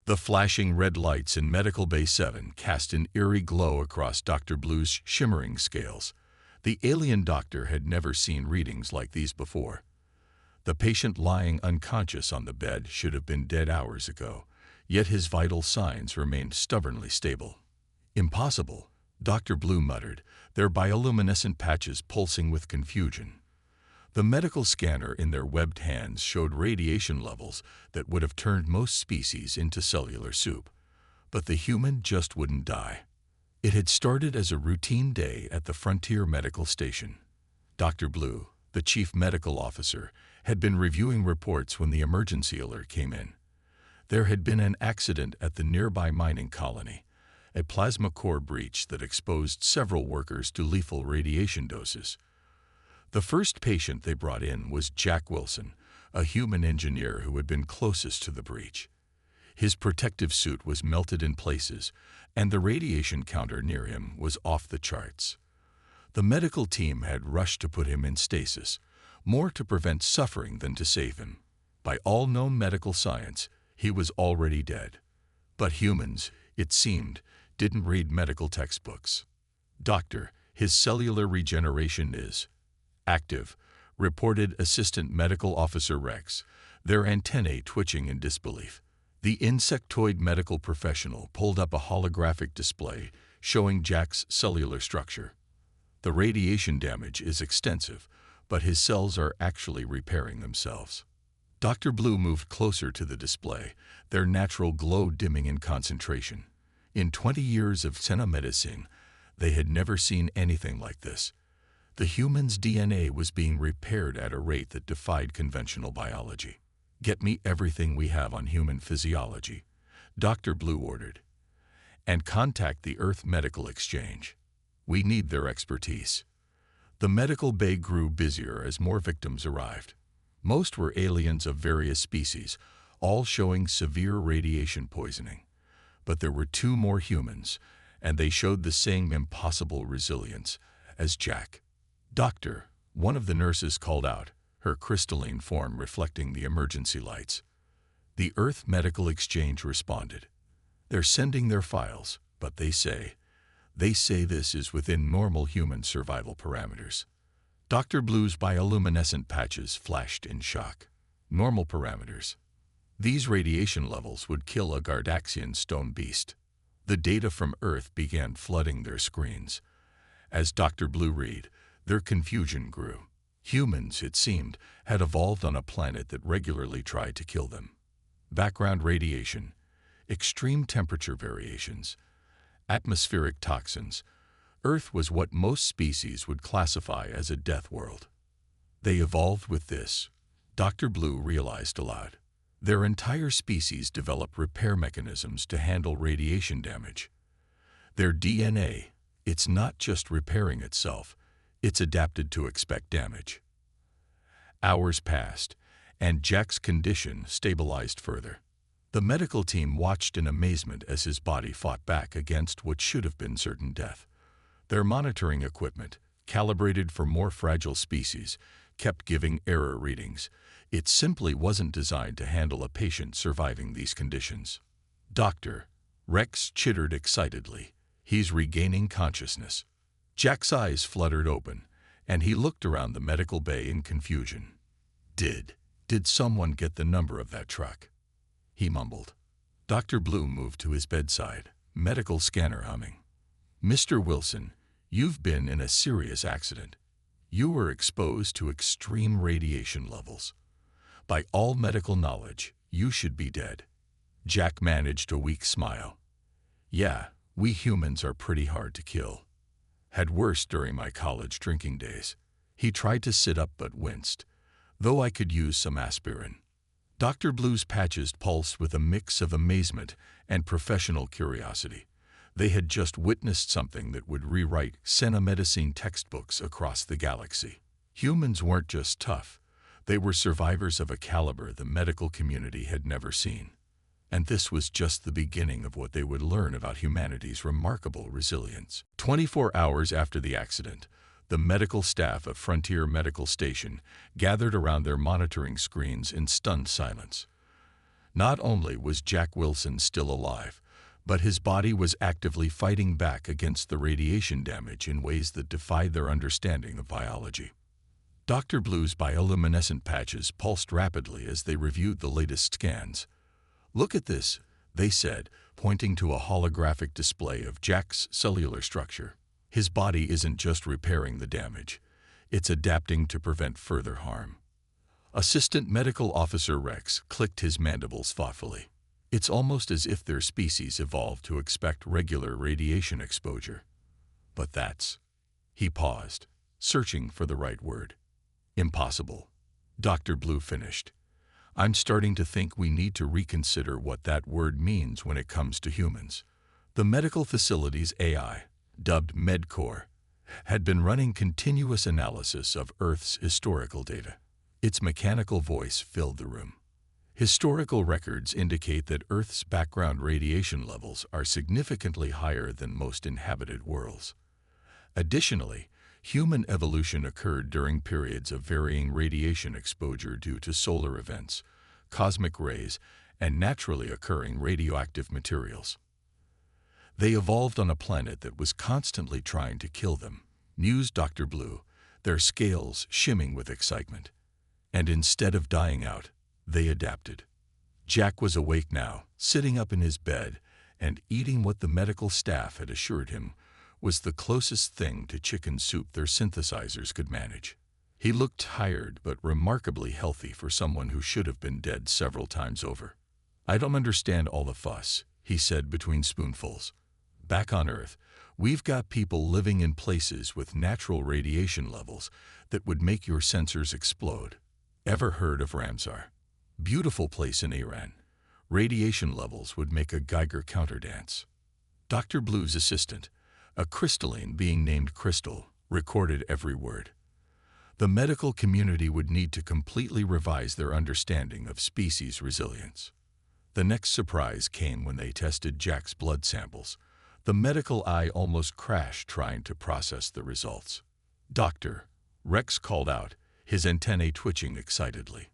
The flashing red lights in Medical Bay 7 cast an eerie glow across Dr. Blue's shimmering scales. The alien doctor had never seen readings like these before. The patient lying unconscious on the bed should have been dead hours ago, yet his vital signs remained stubbornly stable. "Impossible," Dr. Blue muttered, their bioluminescent patches pulsing with confusion. The medical scanner in their webbed hands showed radiation levels that would have turned most species into cellular soup. But the human just wouldn't die. It had started as a routine day at the Frontier Medical Station. Dr. Blue, the chief medical officer, had been reviewing reports when the emergency alert came in. There had been an accident at the nearby mining colony, a plasma core breach that exposed several workers to lethal radiation doses. The first patient they brought in was Jack Wilson, a human engineer who had been closest to the breach. His protective suit was melted in places, and the radiation counter near him was off the charts. The medical team had rushed to put him in stasis, more to prevent suffering than to save him. By all known medical science, he was already dead. But humans, it seemed, didn't read medical textbooks. "Doctor, his cellular regeneration is active," reported Assistant Medical Officer Rex, their antennae twitching in disbelief. The insectoid medical professional pulled up a holographic display showing Jack's cellular structure. "The radiation damage is extensive, but his cells are actually repairing themselves." Dr. Blue moved closer to the display, their natural glow dimming in concentration. In 20 years of xenomedicine, they had never seen anything like this. The human's DNA was being repaired at a rate that defied conventional biology. "Get me everything we have on human physiology," Dr. Blue ordered. "And contact the Earth Medical Exchange. We need their expertise." The medical bay grew busier as more victims arrived. Most were aliens of various species, all showing severe radiation poisoning. But there were 2 more humans, and they showed the same impossible resilience as Jack. "Doctor," one of the nurses called out, her crystalline form reflecting the emergency lights. The Earth Medical Exchange responded. "They're sending their files, but they say this is within normal human survival parameters." Dr. Blue's bioluminescent patches flashed in shock. Normal parameters. These radiation levels would kill a Gardaxian stone beast. The data from Earth began flooding their screens. As Dr. Blue read, their confusion grew. Humans, it seemed, had evolved on a planet that regularly tried to kill them. Background radiation, extreme temperature variations, atmospheric toxins. Earth was what most species would classify as a death world. They evolved with this, Dr. Blue realized aloud. Their entire species developed repair mechanisms to handle radiation damage. Their DNA, it's not just repairing itself, it's adapted to expect damage. Hours passed, and Jack's condition stabilized further. The medical team watched in amazement as his body fought back against what should have been certain death. Their monitoring equipment, calibrated for more fragile species, kept giving error readings. It simply wasn't designed to handle a patient surviving these conditions. "Doctor," Rex chittered excitedly, "he's regaining consciousness." Jack's eyes fluttered open, and he looked around the medical bay in confusion. Did someone get the number of that truck?" he mumbled. Dr. Blue moved to his bedside, medical scanner humming. "Mr. Wilson, you've been in a serious accident. You were exposed to extreme radiation levels. By all medical knowledge, you should be dead." Jack managed a weak smile. "Yeah, we humans are pretty hard to kill. Had worse during my college drinking days." He tried to sit up but winced, "though I could use some aspirin." Dr. Blue's patches pulsed with a mix of amazement and professional curiosity. They had just witnessed something that would rewrite xenomedicine textbooks across the galaxy. Humans weren't just tough, they were survivors of a caliber the medical community had never seen. And this was just the beginning of what they would learn about humanity's remarkable resilience. 24 hours after the accident, the medical staff of Frontier Medical Station gathered around their monitoring screens in stunned silence. Not only was Jack Wilson still alive, but his body was actively fighting back against the radiation damage in ways that defied their understanding of biology. Dr. Blue's bioluminescent patches pulsed rapidly as they reviewed the latest scans. "Look at this," they said, pointing to a holographic display of Jack's cellular structure. "His body isn't just repairing the damage, it's adapting to prevent further harm." Assistant Medical Officer Rex clicked his mandibles thoughtfully. "It's almost as if their species evolved to expect regular radiation exposure. But that's—" He paused, searching for the right word. "Impossible," Dr. Blue finished. "I'm starting to think we need to reconsider what that word means when it comes to humans." The medical facility's AI, dubbed MedCore, had been running continuous analysis of Earth's historical data. Its mechanical voice filled the room. Historical records indicate that Earth's background radiation levels are significantly higher than most inhabited worlds. Additionally, human evolution occurred during periods of varying radiation exposure due to solar events, cosmic rays, and naturally occurring radioactive materials. They evolved on a planet that was constantly trying to kill them, mused Dr. Blue, their scales shimming with excitement. And instead of dying out, they adapted. Jack was awake now, sitting up in his bed, and eating what the medical staff had assured him was the closest thing to chicken soup their synthesizers could manage. He looked tired but remarkably healthy for someone who should have been dead several times over. "I don't understand all the fuss," he said between spoonfuls. "Back on Earth, we've got people living in places with natural radiation levels that would make your sensors explode. Ever heard of Ramsar? Beautiful place in Iran. Radiation levels would make a Geiger counter dance." Dr. Blue's assistant, a crystalline being named Crystal, recorded every word. The medical community would need to completely revise their understanding of species resilience. The next surprise came when they tested Jack's blood samples. The medical eye almost crashed trying to process the results. "Doctor," Rex called out, his antennae twitching excitedly.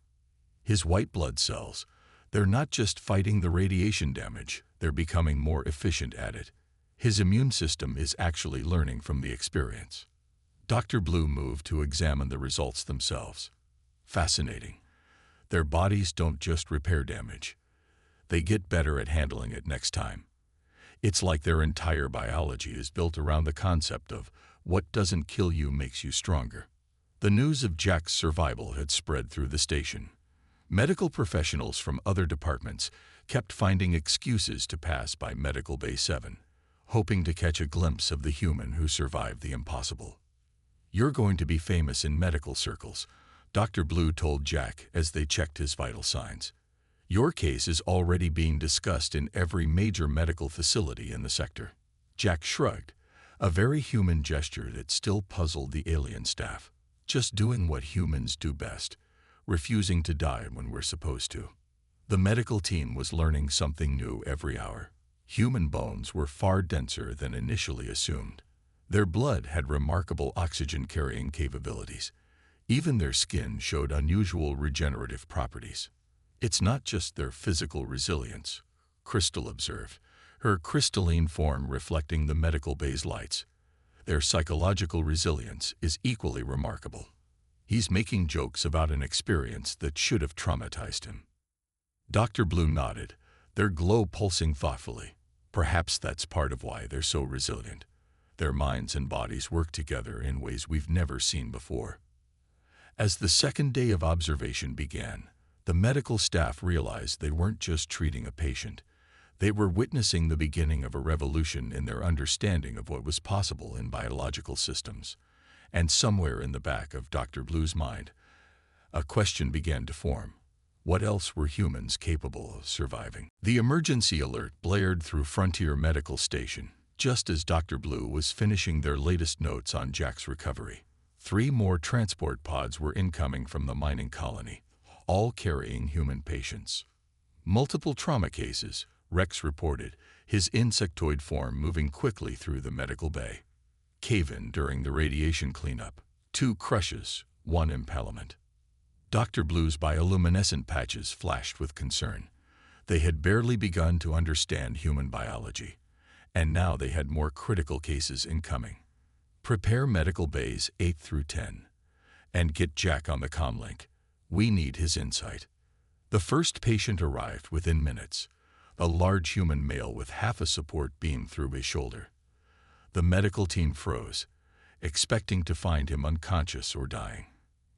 "His white blood cells, they're not just fighting the radiation damage, they're becoming more efficient at it. His immune system is actually learning from the experience." Dr. Blue moved to examine the results themselves. "Fascinating. Their bodies don't just repair damage. They get better at handling it next time. It's like their entire biology is built around the concept of what doesn't kill you makes you stronger." The news of Jack's survival had spread through the station. Medical professionals from other departments kept finding excuses to pass by Medical Bay 7, hoping to catch a glimpse of the human who survived the impossible. "You're going to be famous in medical circles," Dr. Blue told Jack as they checked his vital signs. "Your case is already being discussed in every major medical facility in the sector." Jack shrugged, a very human gesture that still puzzled the alien staff. "Just doing what humans do best, refusing to die when we're supposed to." The medical team was learning something new every hour. Human bones were far denser than initially assumed. Their blood had remarkable oxygen-carrying capabilities. Even their skin showed unusual regenerative properties. "It's not just their physical resilience," Crystal observed, her crystalline form reflecting the medical bay's lights. "Their psychological resilience is equally remarkable." He's making jokes about an experience that should have traumatized him. Dr. Blue nodded, their glow pulsing thoughtfully. "Perhaps that's part of why they're so resilient. Their minds and bodies work together in ways we've never seen before." As the second day of observation began, the medical staff realized they weren't just treating a patient. They were witnessing the beginning of a revolution in their understanding of what was possible in biological systems. And somewhere in the back of Dr. Blue's mind, a question began to form. What else were humans capable of surviving? The emergency alert blared through Frontier Medical Station, just as Dr. Blue was finishing their latest notes on Jack's recovery. 3 more transport pods were incoming from the mining colony, all carrying human patients. "Multiple trauma cases," Rex reported, his insectoid form moving quickly through the medical bay. "Cave-in during the radiation cleanup. 2 crushes, 1 impalement." Dr. Blue's bioluminescent patches flashed with concern. They had barely begun to understand human biology, and now they had more critical cases incoming. Prepare medical bays 8 through 10, and get Jack on the comlink. We need his insight. The first patient arrived within minutes, a large human male with half a support beam through his shoulder. The medical team froze, expecting to find him unconscious or dying.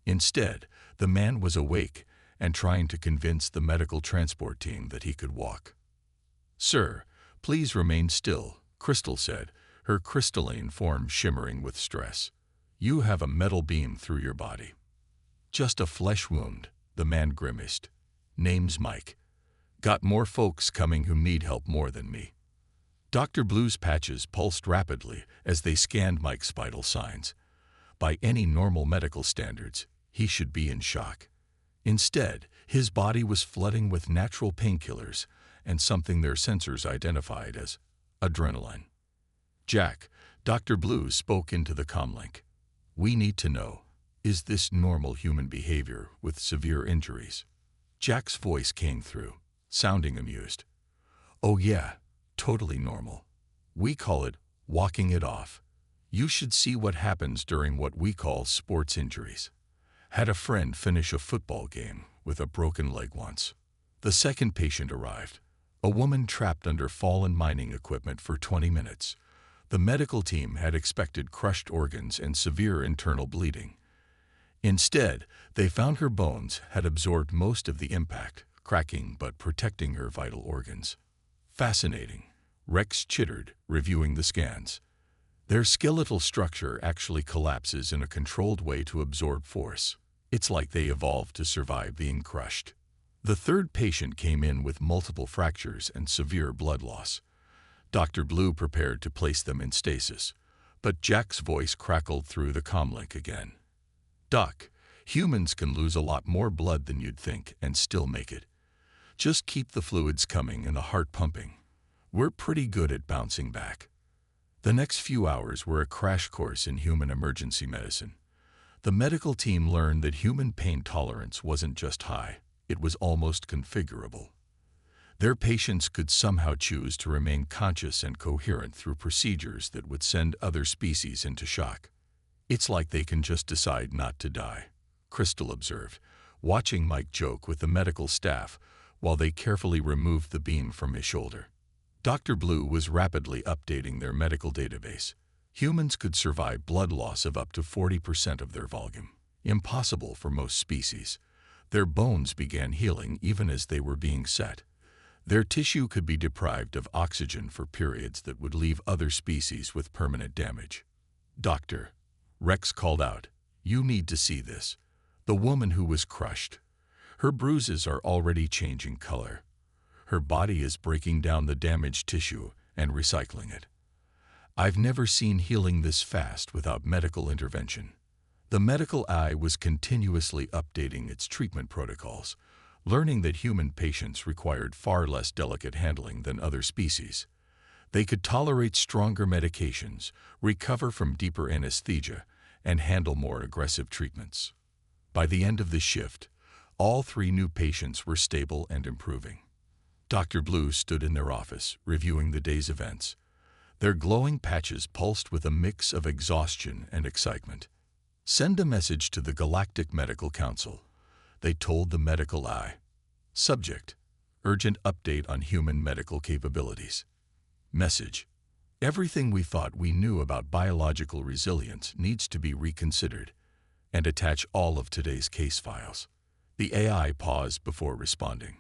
Instead, the man was awake and trying to convince the medical transport team that he could walk. "Sir, please remain still," Crystal said, her crystalline form shimmering with stress. "You have a metal beam through your body." "Just a flesh wound," the man grimaced. "Name's Mike. Got more folks coming who need help more than me." Dr. Blue's patches pulsed rapidly as they scanned Mike's vital signs. By any normal medical standards, he should be in shock. Instead, his body was flooding with natural painkillers and something their sensors identified as adrenaline. "Jack," Dr. Blue spoke into the comlink. "We need to know, is this normal human behavior with severe injuries?" Jack's voice came through, sounding amused. "Oh yeah, totally normal. We call it walking it off. You should see what happens during what we call sports injuries. Had a friend finish a football game with a broken leg once." The second patient arrived, a woman trapped under fallen mining equipment for 20 minutes. The medical team had expected crushed organs and severe internal bleeding. Instead, they found her bones had absorbed most of the impact, cracking but protecting her vital organs. "Fascinating," Rex chittered, reviewing the scans. "Their skeletal structure actually collapses in a controlled way to absorb force. It's like they evolved to survive being crushed." The third patient came in with multiple fractures and severe blood loss. Dr. Blue prepared to place them in stasis, but Jack's voice crackled through the comlink again. "Doc, humans can lose a lot more blood than you'd think and still make it. Just keep the fluids coming and the heart pumping. We're pretty good at bouncing back." The next few hours were a crash course in human emergency medicine. The medical team learned that human pain tolerance wasn't just high, it was almost configurable. Their patients could somehow choose to remain conscious and coherent through procedures that would send other species into shock. "It's like they can just decide not to die," Crystal observed, watching Mike joke with the medical staff while they carefully removed the beam from his shoulder. Dr. Blue was rapidly updating their medical database. Humans could survive blood loss of up to 40% of their volume. Impossible for most species. Their bones began healing even as they were being set. Their tissue could be deprived of oxygen for periods that would leave other species with permanent damage. "Doctor," Rex called out, "you need to see this. The woman who was crushed. Her bruises are already changing color. Her body is breaking down the damaged tissue and recycling it. I've never seen healing this fast without medical intervention." The medical eye was continuously updating its treatment protocols, learning that human patients required far less delicate handling than other species. They could tolerate stronger medications, recover from deeper anesthesia, and handle more aggressive treatments. By the end of the shift, all 3 new patients were stable and improving. Dr. Blue stood in their office, reviewing the day's events. Their glowing patches pulsed with a mix of exhaustion and excitement. "Send a message to the Galactic Medical Council," they told the medical eye. Subject: urgent update on human medical capabilities. Message: everything we thought we knew about biological resilience needs to be reconsidered, and attach all of today's case files. The AI paused before responding.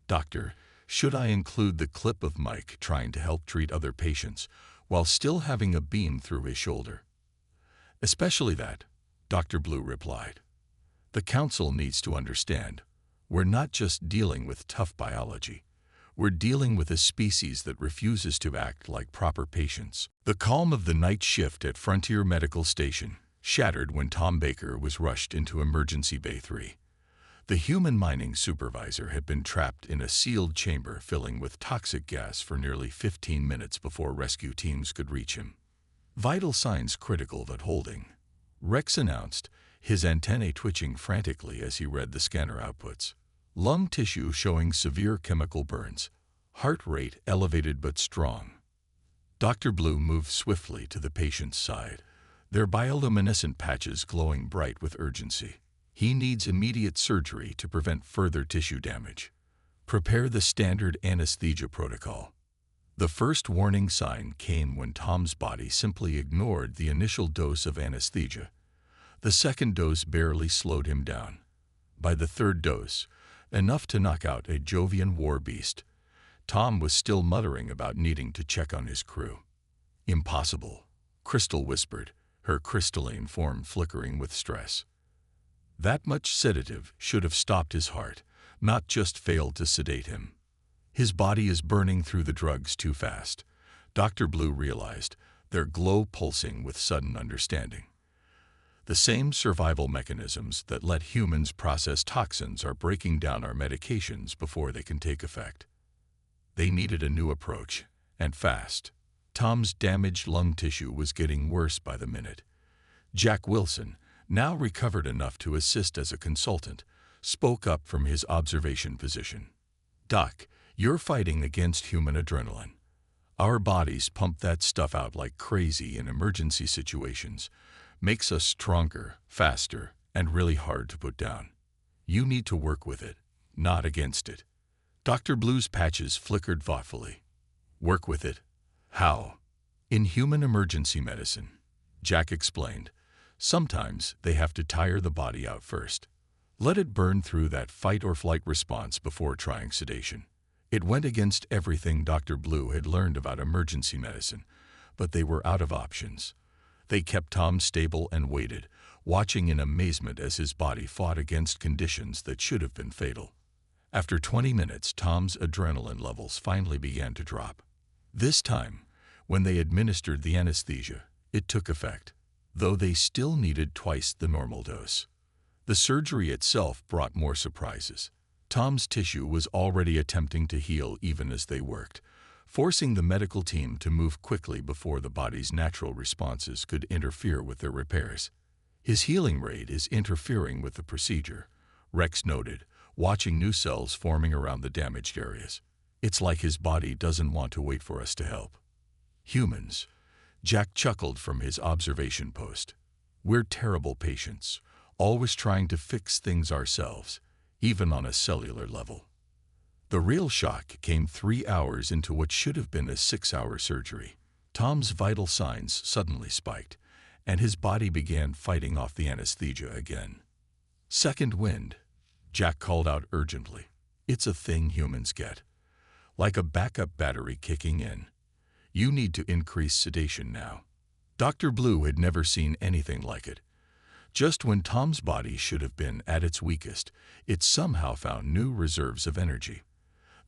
"Doctor, should I include the clip of Mike trying to help treat other patients while still having a beam through his shoulder?" "Especially that," Dr. Blue replied. "The council needs to understand, we're not just dealing with tough biology. We're dealing with a species that refuses to act like proper patients." The calm of the night shift at Frontier Medical Station shattered when Tom Baker was rushed into Emergency Bay 3. The human mining supervisor had been trapped in a sealed chamber filling with toxic gas for nearly 15 minutes before rescue teams could reach him. "Vital signs critical but holding," Rex announced, his antennae twitching frantically as he read the scanner outputs. Lung tissue showing severe chemical burns. Heart rate elevated but strong. Dr. Blue moved swiftly to the patient's side, their bioluminescent patches glowing bright with urgency. He needs immediate surgery to prevent further tissue damage. Prepare the standard anesthesia protocol. The first warning sign came when Tom's body simply ignored the initial dose of anesthesia. The second dose barely slowed him down. By the third dose, enough to knock out a Jovian war beast, Tom was still muttering about needing to check on his crew. "Impossible," Crystal whispered, her crystalline form flickering with stress. That much sedative should have stopped his heart, not just failed to sedate him. His body is burning through the drugs too fast, Dr. Blue realized, their glow pulsing with sudden understanding. The same survival mechanisms that let humans process toxins are breaking down our medications before they can take effect. They needed a new approach, and fast. Tom's damaged lung tissue was getting worse by the minute. Jack Wilson, now recovered enough to assist as a consultant, spoke up from his observation position. "Doc, you're fighting against human adrenaline. Our bodies pump that stuff out like crazy in emergency situations. Makes us stronger, faster, and really hard to put down. You need to work with it, not against it." Dr. Blue's patches flickered thoughtfully. "Work with it? How?" "In human emergency medicine," Jack explained, "sometimes they have to tire the body out first. Let it burn through that fight-or-flight response before trying sedation." It went against everything Dr. Blue had learned about emergency medicine, but they were out of options. They kept Tom stable and waited, watching in amazement as his body fought against conditions that should have been fatal. After 20 minutes, Tom's adrenaline levels finally began to drop. This time, when they administered the anesthesia, it took effect, though they still needed twice the normal dose. The surgery itself brought more surprises. Tom's tissue was already attempting to heal even as they worked, forcing the medical team to move quickly before the body's natural responses could interfere with their repairs. "His healing rate is interfering with the procedure," Rex noted, watching new cells forming around the damaged areas. "It's like his body doesn't want to wait for us to help." "Humans," Jack chuckled from his observation post. "We're terrible patients, always trying to fix things ourselves, even on a cellular level." The real shock came 3 hours into what should have been a 6-hour surgery. Tom's vital signs suddenly spiked, and his body began fighting off the anesthesia again. "Second wind," Jack called out urgently. "It's a thing humans get. Like a backup battery kicking in. You need to increase sedation now." Dr. Blue had never seen anything like it. Just when Tom's body should have been at its weakest, it somehow found new reserves of energy.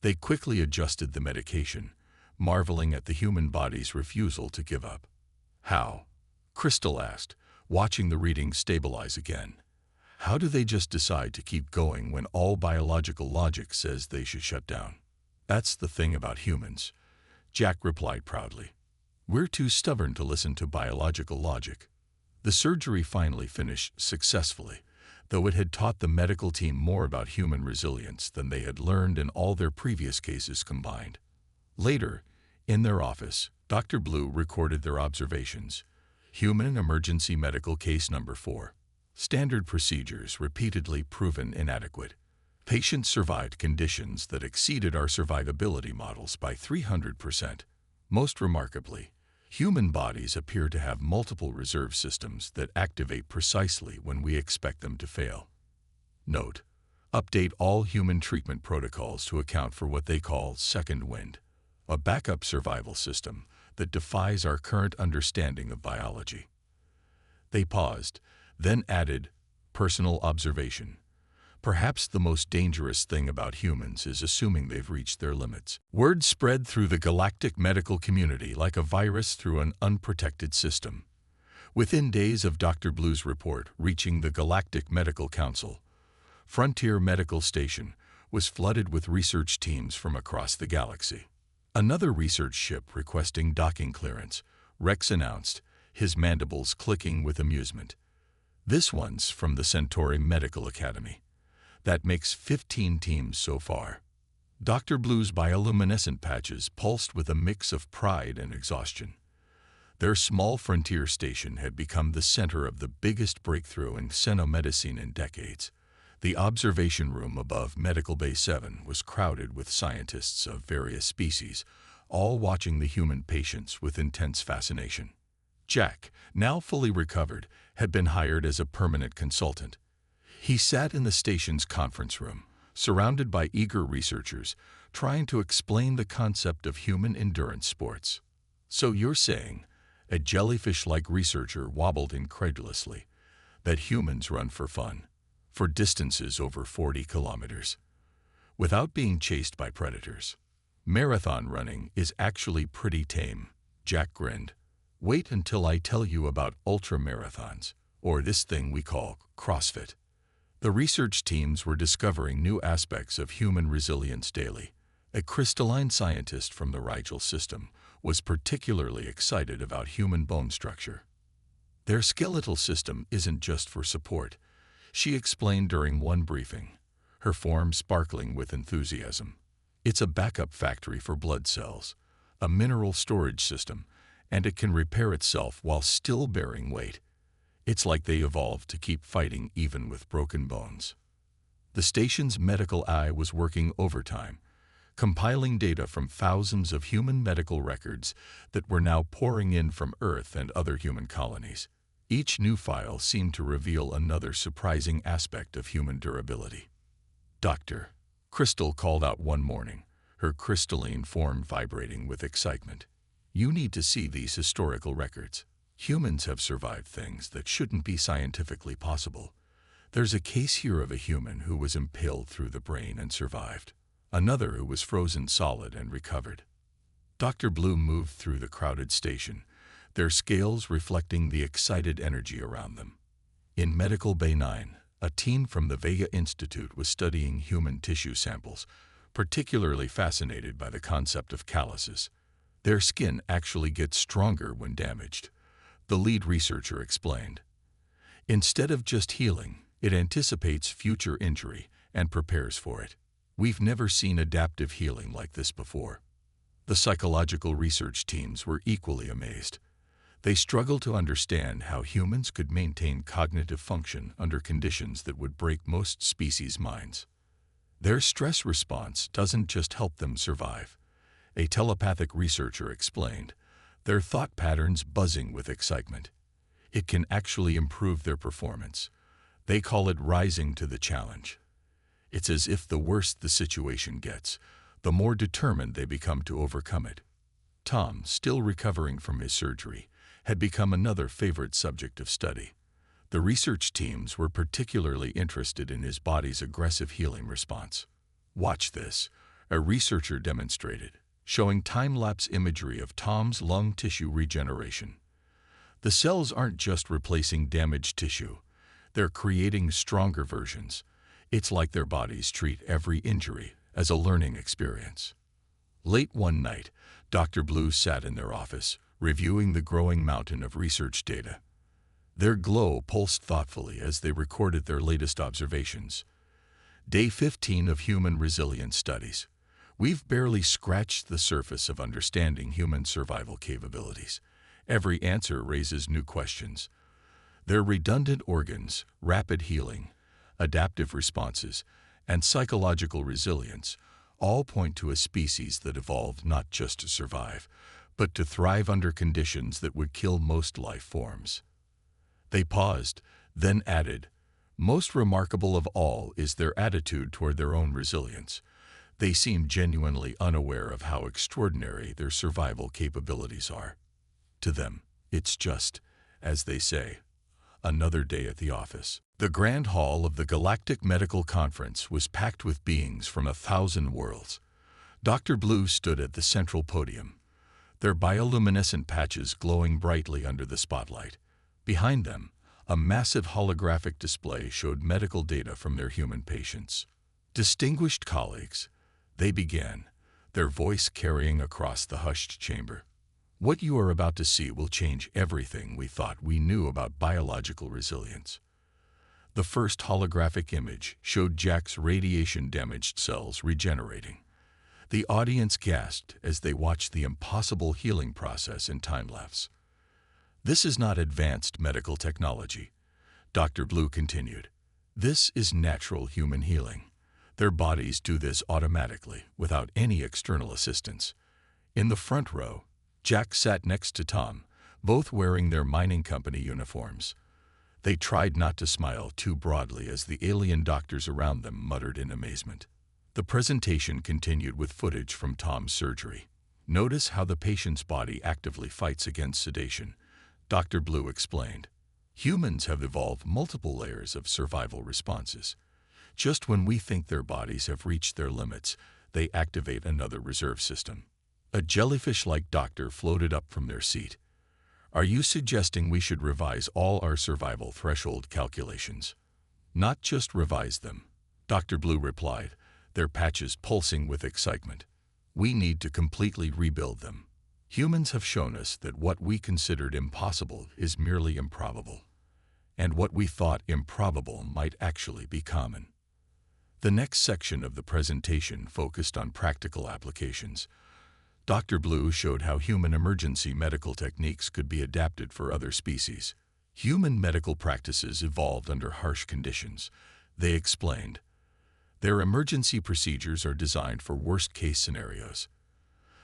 They quickly adjusted the medication, marveling at the human body's refusal to give up. "How?" Crystal asked, watching the readings stabilize again. "How do they just decide to keep going when all biological logic says they should shut down?" "That's the thing about humans," Jack replied proudly. "We're too stubborn to listen to biological logic." The surgery finally finished successfully, though it had taught the medical team more about human resilience than they had learned in all their previous cases combined. Later, in their office, Dr. Blue recorded their observations. Human emergency medical case number 4. Standard procedures repeatedly proven inadequate. Patients survived conditions that exceeded our survivability models by 300%. Most remarkably, human bodies appear to have multiple reserve systems that activate precisely when we expect them to fail. Note: update all human treatment protocols to account for what they call second wind, a backup survival system that defies our current understanding of biology. They paused, then added, "personal observation. Perhaps the most dangerous thing about humans is assuming they've reached their limits." Word spread through the galactic medical community like a virus through an unprotected system. Within days of Dr. Blue's report reaching the Galactic Medical Council, Frontier Medical Station was flooded with research teams from across the galaxy. Another research ship requesting docking clearance, Rex announced, his mandibles clicking with amusement. "This one's from the Centauri Medical Academy. That makes 15 teams so far. Dr. Blue's bioluminescent patches pulsed with a mix of pride and exhaustion. Their small frontier station had become the center of the biggest breakthrough in xenomedicine in decades. The observation room above Medical Bay 7 was crowded with scientists of various species, all watching the human patients with intense fascination. Jack, now fully recovered, had been hired as a permanent consultant. He sat in the station's conference room, surrounded by eager researchers, trying to explain the concept of human endurance sports. "So you're saying," a jellyfish-like researcher wobbled incredulously, "that humans run for fun, for distances over 40 kilometers, without being chased by predators? Marathon running is actually pretty tame." Jack grinned. "Wait until I tell you about ultra-marathons, or this thing we call CrossFit." The research teams were discovering new aspects of human resilience daily. A crystalline scientist from the Rigel system was particularly excited about human bone structure. "Their skeletal system isn't just for support," she explained during one briefing, her form sparkling with enthusiasm. "It's a backup factory for blood cells, a mineral storage system, and it can repair itself while still bearing weight. It's like they evolved to keep fighting even with broken bones." The station's medical eye was working overtime, compiling data from thousands of human medical records that were now pouring in from Earth and other human colonies. Each new file seemed to reveal another surprising aspect of human durability. "Doctor," Crystal called out one morning, her crystalline form vibrating with excitement, "you need to see these historical records. Humans have survived things that shouldn't be scientifically possible. There's a case here of a human who was impaled through the brain and survived. Another who was frozen solid and recovered." Dr. Blue moved through the crowded station, their scales reflecting the excited energy around them. In Medical Bay 9, a team from the Vega Institute was studying human tissue samples, particularly fascinated by the concept of calluses. "Their skin actually gets stronger when damaged," the lead researcher explained. "Instead of just healing, it anticipates future injury and prepares for it. We've never seen adaptive healing like this before." The psychological research teams were equally amazed. They struggled to understand how humans could maintain cognitive function under conditions that would break most species' minds. "Their stress response doesn't just help them survive," a telepathic researcher explained, their thought patterns buzzing with excitement. "It can actually improve their performance. They call it rising to the challenge. It's as if the worse the situation gets, the more determined they become to overcome it." Tom, still recovering from his surgery, had become another favorite subject of study. The research teams were particularly interested in his body's aggressive healing response. "Watch this," a researcher demonstrated, showing time-lapse imagery of Tom's lung tissue regeneration. "The cells aren't just replacing damaged tissue, they're creating stronger versions. It's like their bodies treat every injury as a learning experience." Late one night, Dr. Blue sat in their office, reviewing the growing mountain of research data. Their glow pulsed thoughtfully as they recorded their latest observations. "Day 15 of Human Resilience Studies. We've barely scratched the surface of understanding human survival capabilities. Every answer raises new questions. Their redundant organs, rapid healing, adaptive responses, and psychological resilience all point to a species that evolved not just to survive, but to thrive under conditions that would kill most life forms." They paused, then added, "Most remarkable of all is their attitude toward their own resilience. They seem genuinely unaware of how extraordinary their survival capabilities are. To them, it's just, as they say, another day at the office." The grand hall of the Galactic Medical Conference was packed with beings from 1,000 worlds. Dr. Blue stood at the central podium, their bioluminescent patches glowing brightly under the spotlight. Behind them, a massive holographic display showed medical data from their human patients. "Distinguished colleagues," they began, their voice carrying across the hushed chamber, "what you are about to see will change everything we thought we knew about biological resilience. The first holographic image showed Jack's radiation-damaged cells regenerating. The audience gasped as they watched the impossible healing process in time-lapse. "This is not advanced medical technology," Dr. Blue continued. "This is natural human healing. Their bodies do this automatically, without any external assistance." In the front row, Jack sat next to Tom, both wearing their mining company uniforms. They tried not to smile too broadly as the alien doctors around them muttered in amazement. The presentation continued with footage from Tom's surgery. "Notice how the patient's body actively fights against sedation," Dr. Blue explained. "Humans have evolved multiple layers of survival responses. Just when we think their bodies have reached their limits, they activate another reserve system." A jellyfish-like doctor floated up from their seat. "Are you suggesting we should revise all our survival threshold calculations?" "Not just revise them," Dr. Blue replied, their patches pulsing with excitement. "We need to completely rebuild them. Humans have shown us that what we considered impossible is merely improbable, and what we thought improbable might actually be common." The next section of the presentation focused on practical applications. Dr. Blue showed how human emergency medical techniques could be adapted for other species. Human medical practices evolved under harsh conditions, they explained. Their emergency procedures are designed for worst-case scenarios.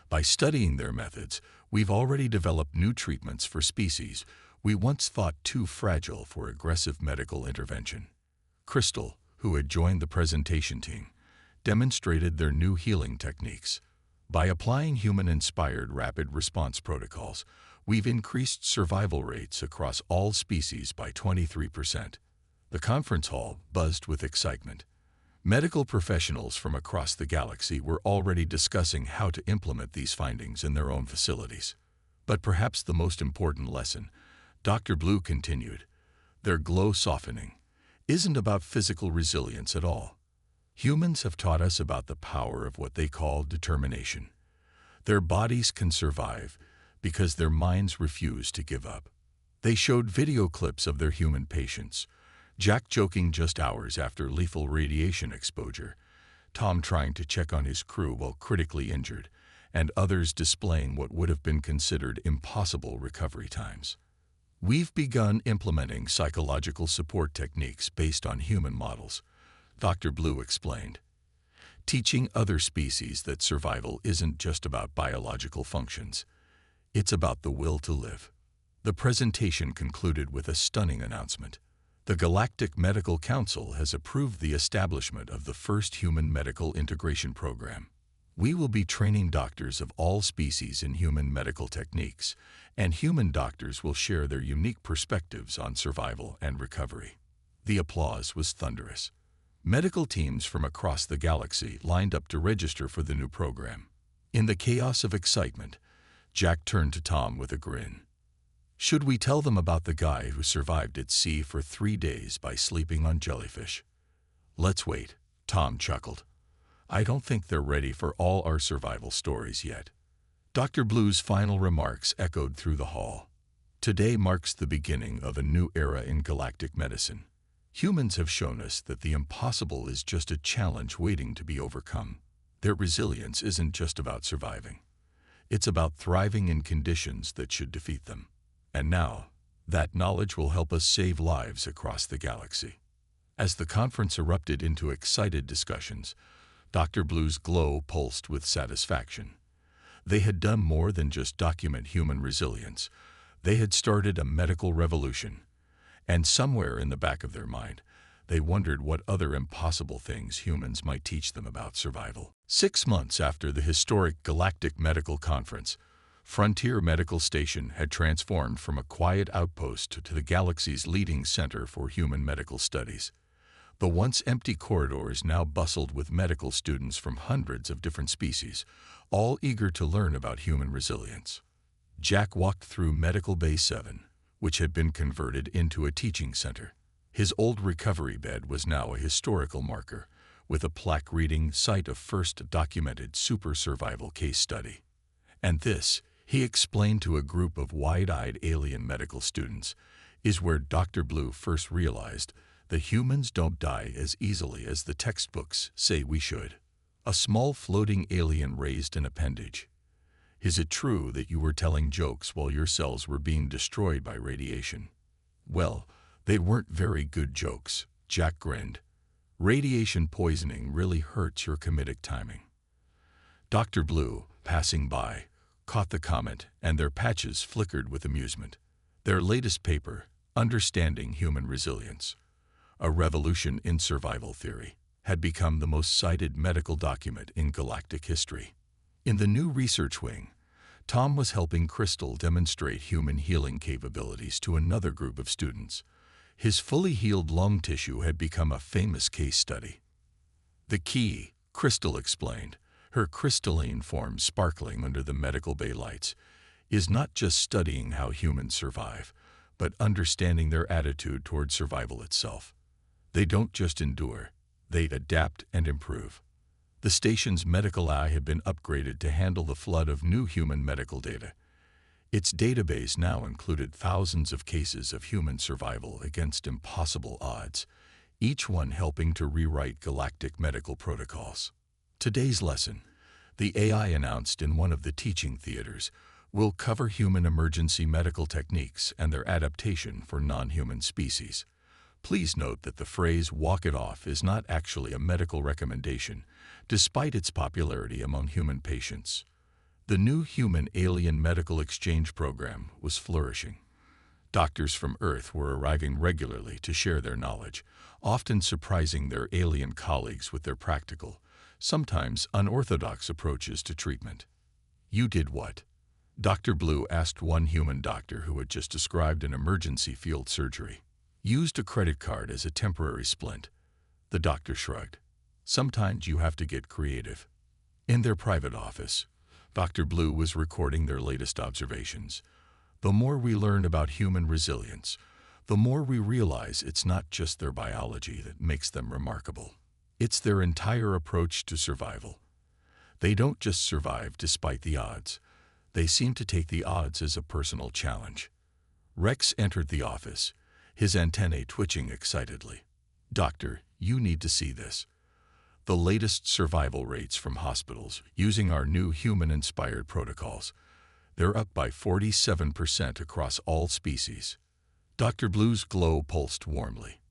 By studying their methods, we've already developed new treatments for species we once thought too fragile for aggressive medical intervention. Crystal, who had joined the presentation team, demonstrated their new healing techniques. "By applying human-inspired rapid response protocols, we've increased survival rates across all species by 23%. The conference hall buzzed with excitement. Medical professionals from across the galaxy were already discussing how to implement these findings in their own facilities. But perhaps the most important lesson, Dr. Blue continued, their glow softening, isn't about physical resilience at all. Humans have taught us about the power of what they call determination. Their bodies can survive because their minds refuse to give up." They showed video clips of their human patients, Jack joking just hours after lethal radiation exposure, Tom trying to check on his crew while critically injured, and others displaying what would have been considered impossible recovery times. "We've begun implementing psychological support techniques based on human models," Dr. Blue explained, "teaching other species that survival isn't just about biological functions. It's about the will to live." The presentation concluded with a stunning announcement. The Galactic Medical Council has approved the establishment of the first human medical integration program. We will be training doctors of all species in human medical techniques, and human doctors will share their unique perspectives on survival and recovery. The applause was thunderous. Medical teams from across the galaxy lined up to register for the new program. In the chaos of excitement, Jack turned to Tom with a grin. "Should we tell them about the guy who survived at sea for 3 days by sleeping on jellyfish?" "Let's wait," Tom chuckled. "I don't think they're ready for all our survival stories yet." Dr. Blue's final remarks echoed through the hall. "Today marks the beginning of a new era in galactic medicine. Humans have shown us that the impossible is just a challenge waiting to be overcome. Their resilience isn't just about surviving. It's about thriving in conditions that should defeat them. And now, that knowledge will help us save lives across the galaxy." As the conference erupted into excited discussions, Dr. Blue's glow pulsed with satisfaction. They had done more than just document human resilience. They had started a medical revolution. And somewhere in the back of their mind, they wondered what other impossible things humans might teach them about survival. 6 months after the historic Galactic Medical Conference, Frontier Medical Station had transformed from a quiet outpost to the galaxy's leading center for human medical studies. The once empty corridors now bustled with medical students from hundreds of different species, all eager to learn about human resilience. Jack walked through Medical Bay 7, which had been converted into a teaching center. His old recovery bed was now a historical marker, with a plaque reading Site of First Documented Super Survival Case Study. And this, he explained to a group of wide-eyed alien medical students, is where Dr. Blue first realized The humans don't die as easily as the textbooks say we should. A small floating alien raised an appendage. Is it true that you were telling jokes while your cells were being destroyed by radiation? Well, they weren't very good jokes, Jack grinned. Radiation poisoning really hurts your comedic timing. Dr. Blue, passing by, caught the comment, and their patches flickered with amusement. Their latest paper, Understanding Human Resilience, a Revolution in Survival Theory, had become the most cited medical document in galactic history. In the new research wing, Tom was helping Crystal demonstrate human healing capabilities to another group of students. His fully healed lung tissue had become a famous case study. The key, Crystal explained, her crystalline form sparkling under the medical bay lights, is not just studying how humans survive, but understanding their attitude toward survival itself. They don't just endure, they adapt and improve. The station's medical eye had been upgraded to handle the flood of new human medical data. Its database now included thousands of cases of human survival against impossible odds, each one helping to rewrite galactic medical protocols. Today's lesson, the AI announced in one of the teaching theaters, will cover human emergency medical techniques and their adaptation for non-human species. Please note that the phrase "walk it off" is not actually a medical recommendation, despite its popularity among human patients. The new human-alien medical exchange program was flourishing. Doctors from Earth were arriving regularly to share their knowledge, often surprising their alien colleagues with their practical, sometimes unorthodox approaches to treatment. You did what? Dr. Blue asked one human doctor who had just described an emergency field surgery. Used a credit card as a temporary splint. The doctor shrugged. Sometimes you have to get creative. In their private office, Dr. Blue was recording their latest observations. The more we learn about human resilience, the more we realize it's not just their biology that makes them remarkable. It's their entire approach to survival. They don't just survive despite the odds. They seem to take the odds as a personal challenge. Rex entered the office, his antennae twitching excitedly. Doctor, you need to see this. The latest survival rates from hospitals using our new human-inspired protocols. They're up by 47% across all species. Dr. Blue's glow pulsed warmly.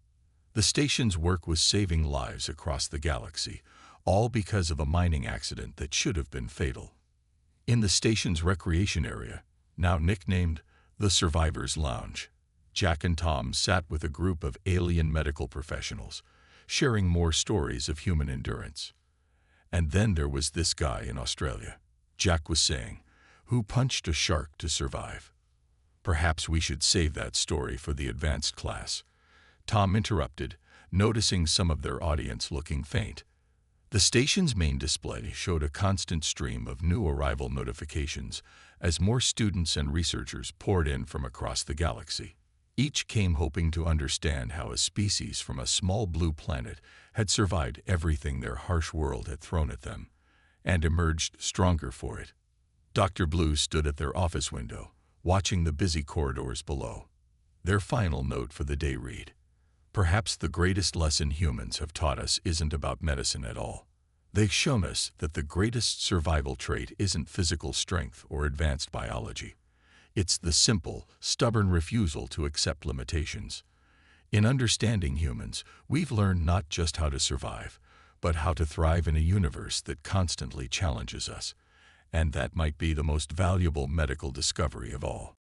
The station's work was saving lives across the galaxy, all because of a mining accident that should have been fatal. In the station's recreation area, now nicknamed the Survivors Lounge, Jack and Tom sat with a group of alien medical professionals, sharing more stories of human endurance. And then there was this guy in Australia, Jack was saying, who punched a shark to survive. Perhaps we should save that story for the advanced class. Tom interrupted, noticing some of their audience looking faint. The station's main display showed a constant stream of new arrival notifications as more students and researchers poured in from across the galaxy. Each came hoping to understand how a species from a small blue planet had survived everything their harsh world had thrown at them, and emerged stronger for it. Dr. Blue stood at their office window, watching the busy corridors below. Their final note for the day read, "Perhaps the greatest lesson humans have taught us isn't about medicine at all. They've shown us that the greatest survival trait isn't physical strength or advanced biology. It's the simple, stubborn refusal to accept limitations. In understanding humans, we've learned not just how to survive, but how to thrive in a universe that constantly challenges us. And that might be the most valuable medical discovery of all."